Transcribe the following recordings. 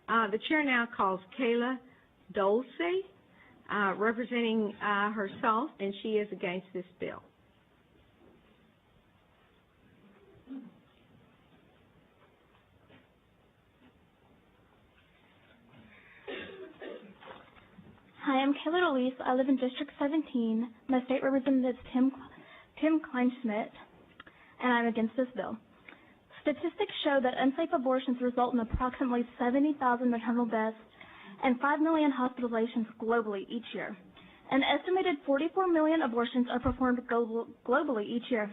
The chair now calls Kayla Dulce, representing herself, and she is against this bill. Hi, I'm Kayla Dulce. I live in District 17. My state representative is Tim Kleinschmidt, and I'm against this bill. Statistics show that unsafe abortions result in approximately 70,000 maternal deaths and 5 million hospitalizations globally each year. An estimated 44 million abortions are performed globally each year.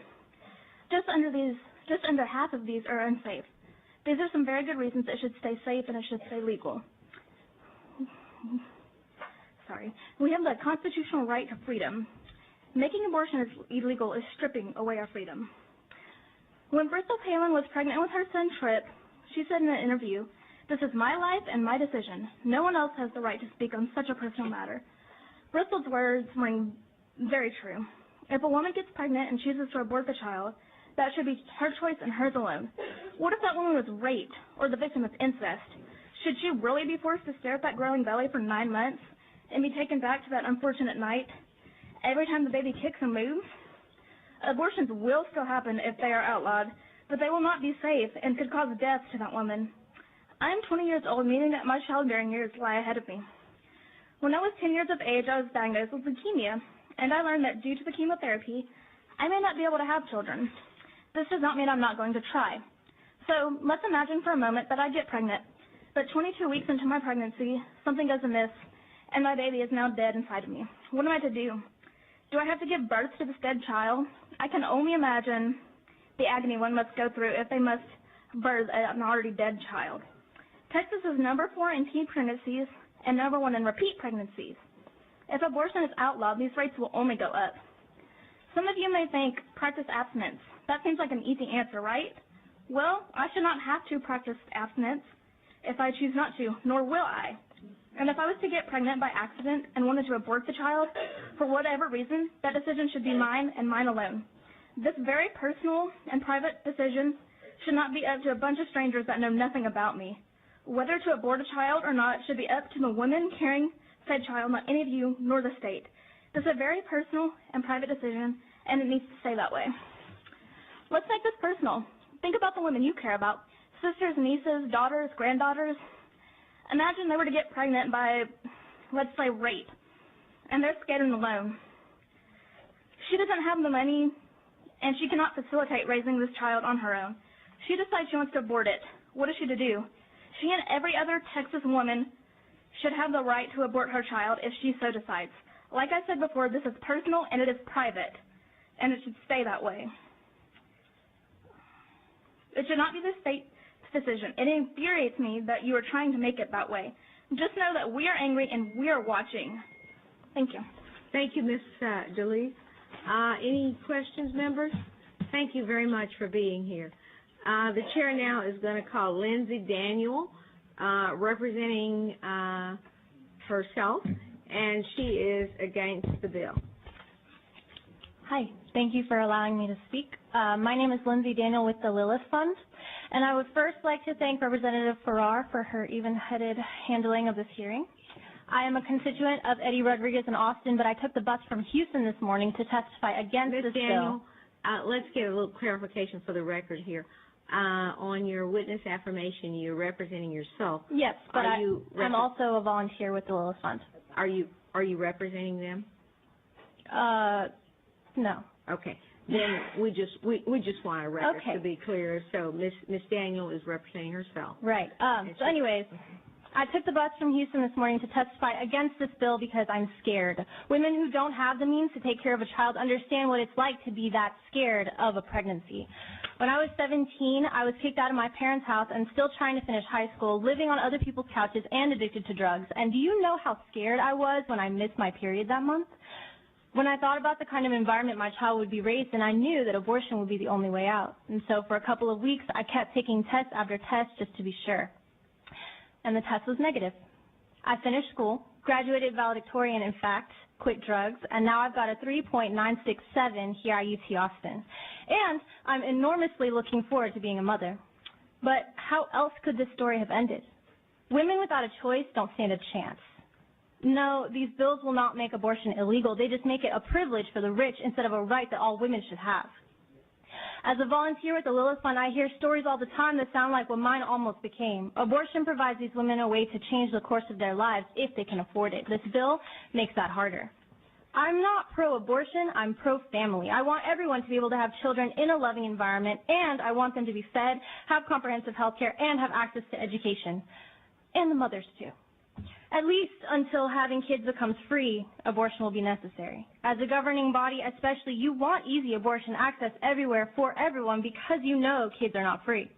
Just under half of these are unsafe. These are some very good reasons it should stay safe and it should stay legal. We have the constitutional right to freedom. Making abortion illegal is stripping away our freedom. When Bristol Palin was pregnant with her son Tripp, she said in an interview, "This is my life and my decision. No one else has the right to speak on such a personal matter." Bristol's words ring very true. If a woman gets pregnant and chooses to abort the child, that should be her choice and hers alone. What if that woman was raped or the victim of incest? Should she really be forced to stare at that growing belly for 9 months and be taken back to that unfortunate night every time the baby kicks and moves? Abortions will still happen if they are outlawed, but they will not be safe and could cause death to that woman. I am 20 years old, meaning that my childbearing years lie ahead of me. When I was 10 years of age, I was diagnosed with leukemia, and I learned that due to the chemotherapy, I may not be able to have children. This does not mean I'm not going to try. So let's imagine for a moment that I get pregnant, but 22 weeks into my pregnancy, something goes amiss, and my baby is now dead inside of me. What am I to do? Do I have to give birth to this dead child? I can only imagine the agony one must go through if they must birth an already dead child. Texas is number 4 in teen pregnancies and number 1 in repeat pregnancies. If abortion is outlawed, these rates will only go up. Some of you may think, practice abstinence. That seems like an easy answer, right? Well, I should not have to practice abstinence if I choose not to, nor will I. And if I was to get pregnant by accident and wanted to abort the child, for whatever reason, that decision should be mine and mine alone. This very personal and private decision should not be up to a bunch of strangers that know nothing about me. Whether to abort a child or not should be up to the woman carrying said child, not any of you nor the state. This is a very personal and private decision, and it needs to stay that way. Let's make this personal. Think about the women you care about, sisters, nieces, daughters, granddaughters. Imagine they were to get pregnant by, let's say, rape, and they're scared and alone. She doesn't have the money, and she cannot facilitate raising this child on her own. She decides she wants to abort it. What is she to do? She and every other Texas woman should have the right to abort her child if she so decides. Like I said before, this is personal and it is private, and it should stay that way. It should not be the state's decision. It infuriates me that you are trying to make it that way. Just know that we are angry and we are watching. Thank you. Thank you, Ms. Dulce. Any questions, members? Thank you very much for being here. The chair now is going to call Lindsay Daniel, representing herself, and she is against the bill. Hi, thank you for allowing me to speak. My name is Lindsay Daniel with the Lilith Fund, and I would first like to thank Representative Farrar for her even-headed handling of this hearing. I am a constituent of Eddie Rodriguez in Austin, but I took the bus from Houston this morning to testify against this bill. Let's get a little clarification for the record here. On your witness affirmation, you're representing yourself. Yes, but I'm also a volunteer with the Lilith Fund. Are you representing them? No. Okay. Then we just want a record to be clear. So Miss Daniel is representing herself. Right. So anyways, I took the bus from Houston this morning to testify against this bill because I'm scared. Women who don't have the means to take care of a child understand what it's like to be that scared of a pregnancy. When I was 17, I was kicked out of my parents' house and still trying to finish high school, living on other people's couches and addicted to drugs. And do you know how scared I was when I missed my period that month? When I thought about the kind of environment my child would be raised in, I knew that abortion would be the only way out. And so for a couple of weeks, I kept taking test after test just to be sure. And the test was negative. I finished school, graduated valedictorian, in fact, quit drugs, and now I've got a 3.967 here at UT Austin. And I'm enormously looking forward to being a mother. But how else could this story have ended? Women without a choice don't stand a chance. No, these bills will not make abortion illegal. They just make it a privilege for the rich instead of a right that all women should have. As a volunteer with the Lilith Fund, I hear stories all the time that sound like what mine almost became. Abortion provides these women a way to change the course of their lives if they can afford it. This bill makes that harder. I'm not pro-abortion, I'm pro-family. I want everyone to be able to have children in a loving environment, and I want them to be fed, have comprehensive health care, and have access to education. And the mothers, too. At least until having kids becomes free, abortion will be necessary. As a governing body, especially, you want easy abortion access everywhere for everyone because you know kids are not free.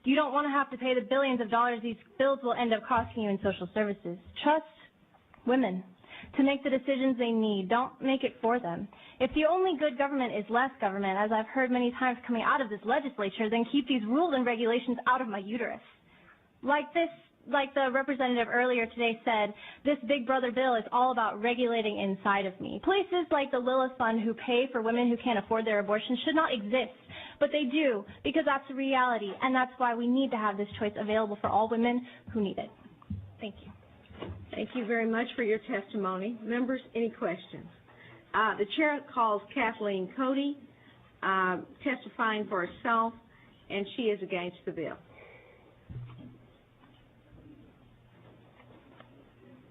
You don't want to have to pay the billions of dollars these bills will end up costing you in social services. Trust women to make the decisions they need. Don't make it for them. If the only good government is less government, as I've heard many times coming out of this legislature, then keep these rules and regulations out of my uterus. Like the representative earlier today said, this Big Brother bill is all about regulating inside of me. Places like the Lilith Fund who pay for women who can't afford their abortion should not exist, but they do because that's the reality, and that's why we need to have this choice available for all women who need it. Thank you. Thank you very much for your testimony. Members, any questions? The chair calls Kathleen Cody, testifying for herself, and she is against the bill.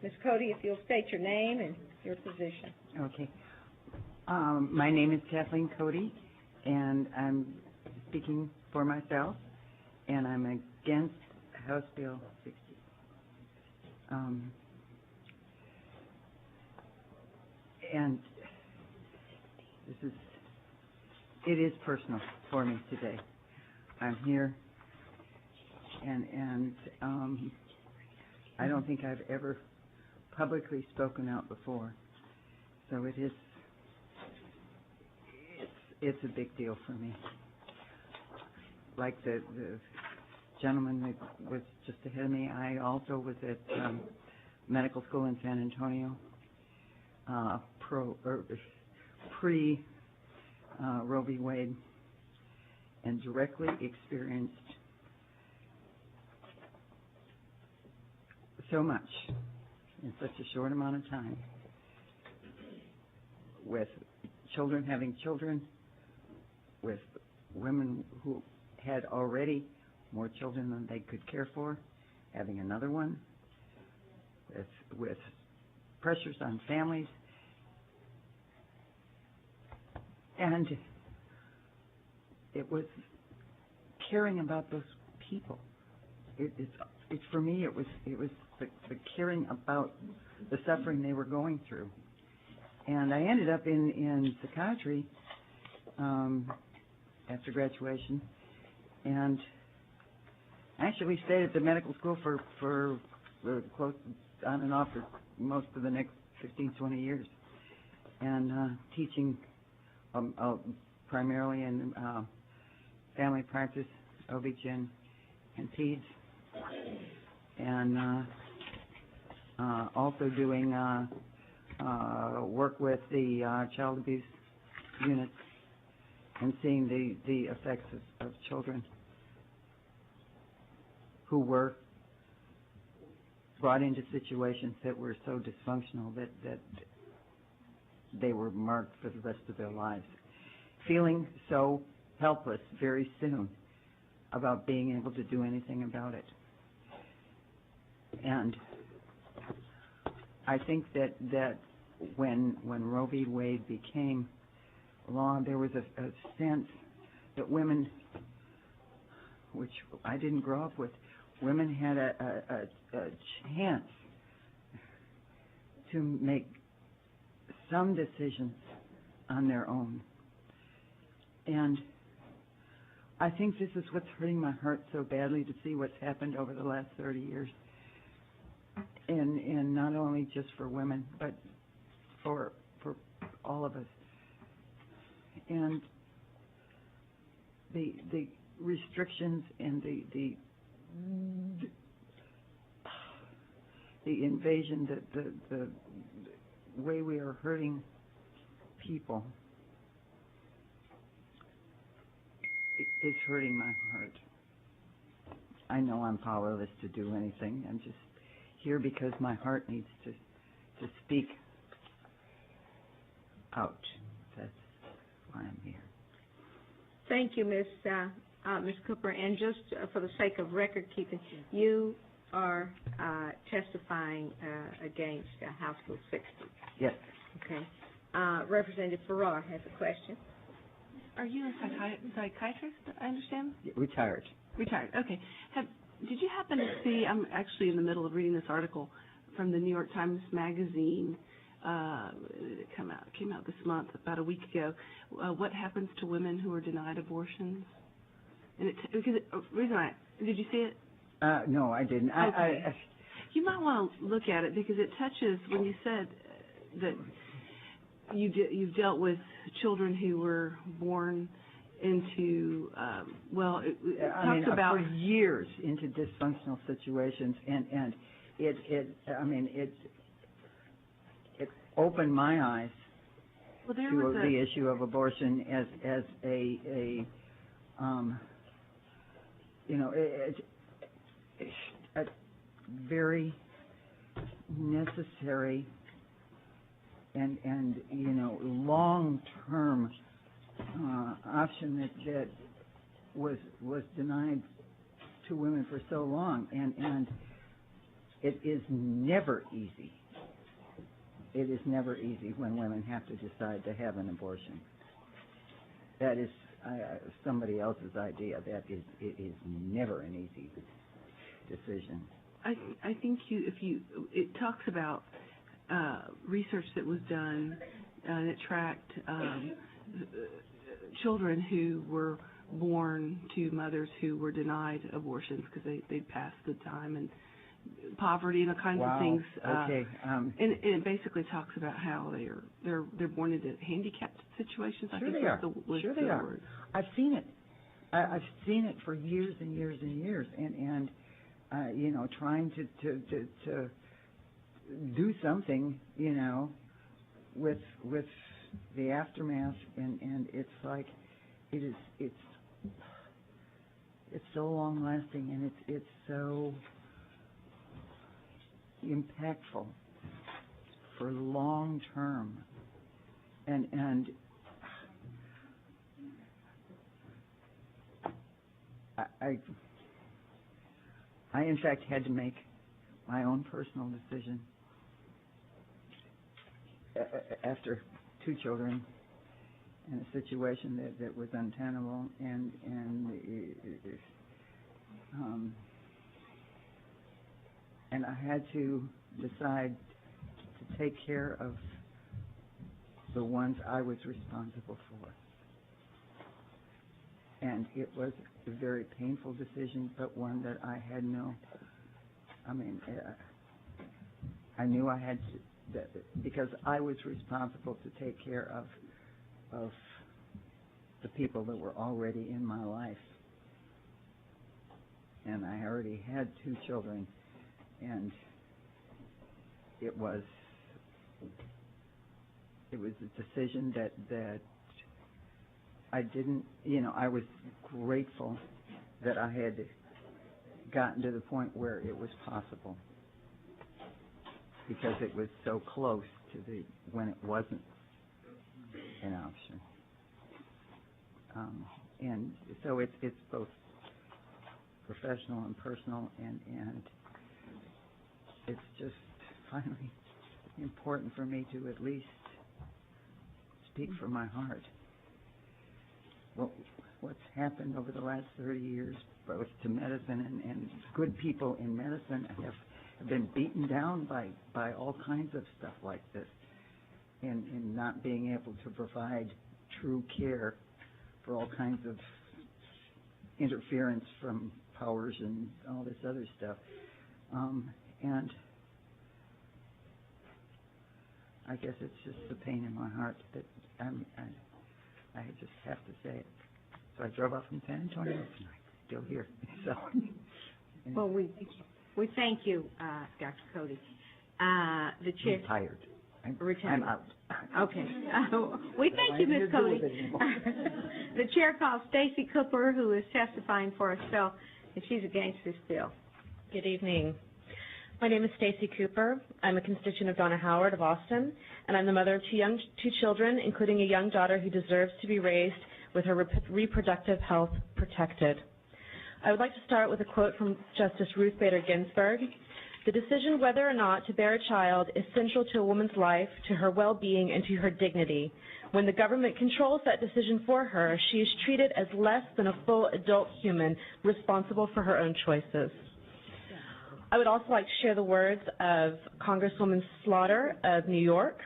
Ms. Cody, if you'll state your name and your position. Okay. My name is Kathleen Cody, and I'm speaking for myself, and I'm against House Bill 60. And it is personal for me today. I'm here, and I don't think I've ever publicly spoken out before, so it's a big deal for me. Like the gentleman that was just ahead of me, I also was at medical school in San Antonio, pre Roe v. Wade, and directly experienced so much in such a short amount of time, with children having children, with women who had already more children than they could care for, having another one, with pressures on families, and it was caring about those people. For me, it was the caring about the suffering they were going through. And I ended up in psychiatry after graduation, and actually stayed at the medical school for close on and off for most of the next 15, 20 years, and teaching primarily in family practice, OB-GYN, and peds, and also doing work with the child abuse units and seeing the effects of children who were brought into situations that were so dysfunctional that they were marked for the rest of their lives, feeling so helpless very soon about being able to do anything about it. And I think that when Roe v. Wade became law, there was a sense that women, which I didn't grow up with, women had a chance to make some decisions on their own. And I think this is what's hurting my heart so badly, to see what's happened over the last 30 years. And not only just for women, but for all of us. And the restrictions and the invasion, the way we are hurting people is hurting my heart. I know I'm powerless to do anything. I'm just here because my heart needs to speak out. That's why I'm here. Thank you, Ms. Cooper. And just for the sake of record keeping, you are testifying against House Bill 60. Yes. Okay. Representative Farrar has a question. Are you a psychiatrist, I understand? Retired. Retired, okay. Did you happen to see, I'm actually in the middle of reading this article from the New York Times Magazine. It came out this month, about a week ago. What happens to women who are denied abortions? And did you see it? No, I didn't. Okay. You might want to look at it because it touches, when you said that you've dealt with children who were born into, talks about for years into dysfunctional situations, and it opened my eyes to the issue of abortion as a very necessary and long-term option that was denied to women for so long, and it is never easy. It is never easy when women have to decide to have an abortion. That is somebody else's idea. It is never an easy decision. I think it talks about research that was done and it tracked children who were born to mothers who were denied abortions because they'd passed the time, and poverty and all kinds of things. Okay. And it basically talks about how they're born into handicapped situations. Sure they are. Sure they are. I've seen it. I've seen it for years and years and years, and trying to do something, with the aftermath, and it's like it's so long lasting, and it's so impactful for long term, and I in fact had to make my own personal decision after 2 children in a situation that was untenable, and I had to decide to take care of the ones I was responsible for. And it was a very painful decision, but one that I had I knew I had to, because I was responsible to take care of the people that were already in my life. And I already had 2 children, and it was a decision that I didn't, I was grateful that I had gotten to the point where it was possible, because it was so close to when it wasn't an option. And so it's both professional and personal, and it's just finally important for me to at least speak from my heart. What's happened over the last 30 years, both to medicine and good people in medicine have been beaten down by all kinds of stuff like this, and not being able to provide true care for all kinds of interference from powers and all this other stuff. And I guess it's just the pain in my heart that I just have to say it. So I drove up from San Antonio, and I'm still here. So. Well, we thank you, Dr. Cody. The chair. Retired. Retired. I'm out. Okay. We thank you, Ms. Cody. The chair calls Stacey Cooper, who is testifying for herself, and she's against this bill. Good evening. My name is Stacey Cooper. I'm a constituent of Donna Howard of Austin, and I'm the mother of two children, including a young daughter who deserves to be raised with her reproductive health protected. I would like to start with a quote from Justice Ruth Bader Ginsburg. The decision whether or not to bear a child is central to a woman's life, to her well-being, and to her dignity. When the government controls that decision for her, she is treated as less than a full adult human responsible for her own choices. I would also like to share the words of Congresswoman Slaughter of New York.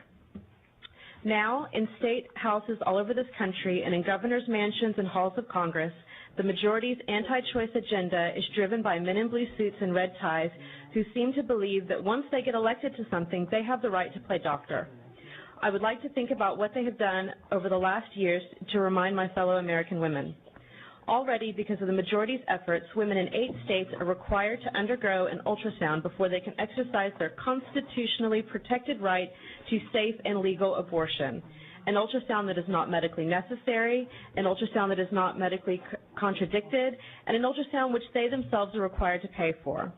Now, in state houses all over this country and in governors' mansions and halls of Congress, the majority's anti-choice agenda is driven by men in blue suits and red ties who seem to believe that once they get elected to something, they have the right to play doctor. I would like to think about what they have done over the last years to remind my fellow American women. Already, because of the majority's efforts, women in 8 states are required to undergo an ultrasound before they can exercise their constitutionally protected right to safe and legal abortion. An ultrasound that is not medically necessary, an ultrasound that is not medically contradicted, and an ultrasound which they themselves are required to pay for.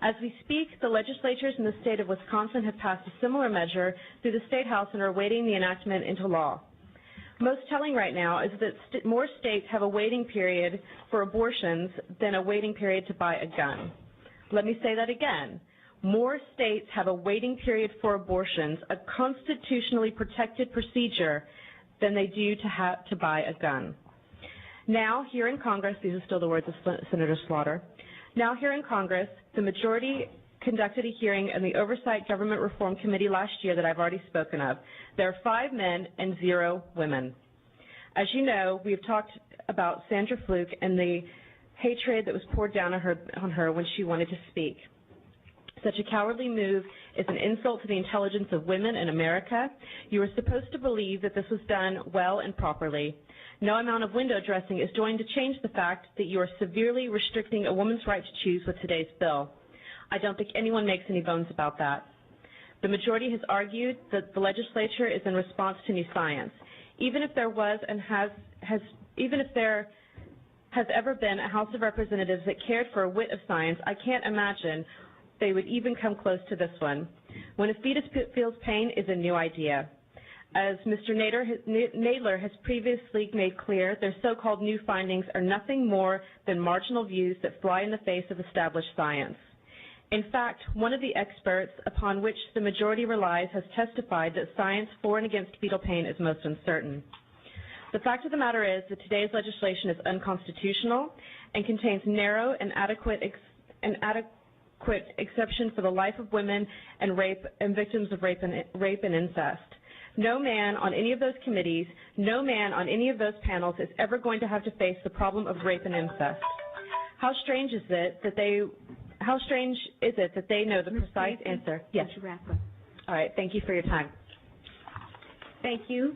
As we speak, the legislatures in the state of Wisconsin have passed a similar measure through the State House and are awaiting the enactment into law. Most telling right now is that more states have a waiting period for abortions than a waiting period to buy a gun. Let me say that again. More states have a waiting period for abortions, a constitutionally protected procedure, than they do to buy a gun. Now, here in Congress, these are still the words of Senator Slaughter. Now, here in Congress, the majority conducted a hearing in the Oversight Government Reform Committee last year that I've already spoken of. There are 5 men and 0 women. As you know, we have talked about Sandra Fluke and the hatred that was poured down on her when she wanted to speak. Such a cowardly move is an insult to the intelligence of women in America. You are supposed to believe that this was done well and properly. No amount of window dressing is going to change the fact that you are severely restricting a woman's right to choose with today's bill. I don't think anyone makes any bones about that. The majority has argued that the legislature is in response to new science. Even if there was and even if there has ever been a House of Representatives that cared for a whit of science, I can't imagine they would even come close to this one. When a fetus feels pain is a new idea. As Mr. Nadler has previously made clear, their so-called new findings are nothing more than marginal views that fly in the face of established science. In fact, one of the experts upon which the majority relies has testified that science for and against fetal pain is most uncertain. The fact of the matter is that today's legislation is unconstitutional and contains narrow and adequate exception for the life of women and victims of rape and incest. No man on any of those committees, no man on any of those panels is ever going to have to face the problem of rape and incest. How strange is it that they know the precise answer? Yes. Wrap up. All right. Thank you for your time. Thank you.